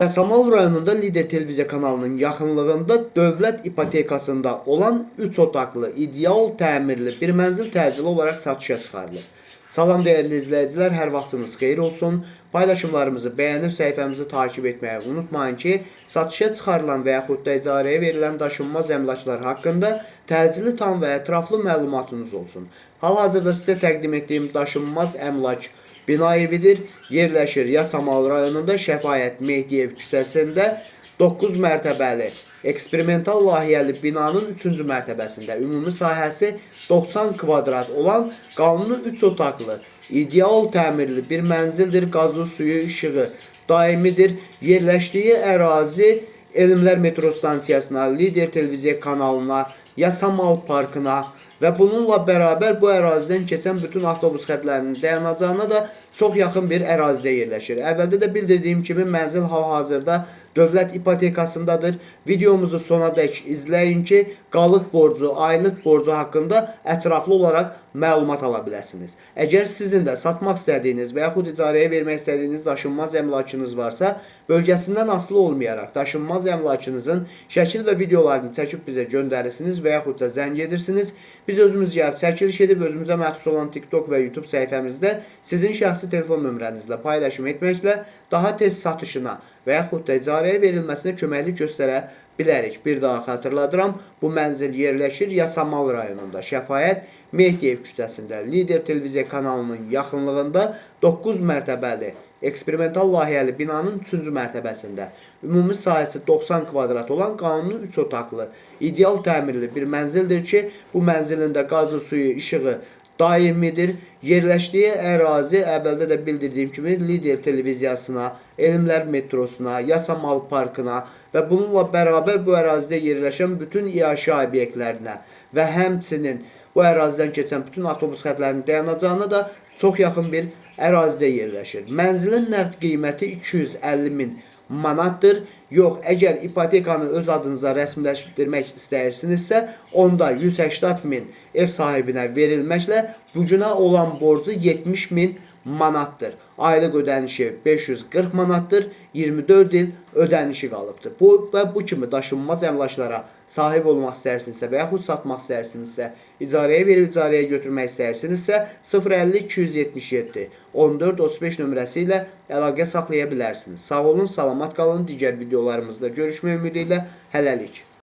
Yasamal rayonunda Lider Televiziya kanalının yaxınlığında dövlət ipotekasında olan 3 otaqlı, ideal təmirli bir mənzil təcili olaraq satışa çıxarılır. Salam dəyərli izləyicilər, hər vaxtınız xeyir olsun. Paylaşımlarımızı bəyənib səhifəmizi takip etməyi unutmayın ki, satışa çıxarılan və yaxud da icarəyə verilən daşınmaz əmlaklar haqqında təcili tam və ətraflı məlumatınız olsun. Hal-hazırda sizə təqdim etdiyim daşınmaz əmlak bina evidir. Yerləşir Yasamal rayonunda Şəfaət Mehdiyev küçəsində 9 mərtəbəli eksperimental layihəli binanın 3-cü mərtəbəsində ümumi sahəsi 90 kvadrat olan qanuni 3 otaqlı, ideal təmirli bir mənzildir. Qazı, suyu, işığı daimidir. Yerləşdiyi ərazi Elmlər metro stansiyasına, Lider Televiziya kanalına, Yasamal parkına və bununla bərabər bu ərazidən keçən bütün avtobus xətlərinin dayanacağına da çox yaxın bir ərazidə yerləşir. Əvvəldə də bildirdiyim kimi mənzil hal-hazırda dövlət ipotekasındadır. Videomuzu sonadək izləyin ki, qalıq borcu, aylıq borcu haqqında ətraflı olaraq məlumat ala biləsiniz. Əgər sizin də satmaq istədiyiniz və yaxud icarəyə vermək istədiyiniz daşınmaz əmlakınız varsa, bölgəsindən asılı olmayaraq daşınmaz əmlakınızın şəkil və videolarını çəkib bizə göndərirsiniz və yaxud da zəng edirsiniz. Biz özümüz gəlib çəkiliş edib özümüzə məxsus olan TikTok və YouTube səhifəmizdə sizin şəxsi telefon nömrənizlə paylaşım etməklə daha tez satışına və yaxud da icarəyə verilməsinə köməklik göstərə bilərik. Bir daha xatırladıram, bu mənzil yerləşir Yasamal rayonunda Şəfaət Mehdiyev küçəsində Lider Televiziya kanalının yaxınlığında 9 mərtəbəli eksperimental layihəli binanın 3-cü mərtəbəsində ümumi sahəsi 90 kvadrat olan qanuni 3 otaqlı, ideal təmirli bir mənzildir ki, bu mənzilin də qazı, suyu, işığı daimidir. Yerləşdiyi ərazi əvvəldə də bildirdiyim kimi Lider televiziyasına, Elmlər metrosuna, Yasamal parkına və bununla bərabər bu ərazidə yerləşən bütün iaşə obyektlərinə və həmçinin bu ərazidən keçən bütün avtobus xətlərinin dayanacağına da çox yaxın bir ərazidə yerləşir. Mənzilin nəqd qiyməti 250 min manatdır. Yox, əgər ipotekanı öz adınıza rəsmiləşdirmək istəyirsinizsə, onda 180 min ev sahibinə verilməklə bugünə olan borcu 70 min manatdır. Aylıq ödənişi 540 manatdır, 24 il ödənişi qalıbdır. Bu kimi daşınmaz əmlaklara sahib olmaq istəyirsinizsə və yaxud satmaq istəyirsinizsə, icarəyə verib icarəyə götürmək istəyirsinizsə 050 277 14 35 nömrəsi ilə əlaqə saxlaya bilərsiniz. Sağ olun, salamat qalın. Digər videolarımızda görüşmək ümidi ilə hələlik.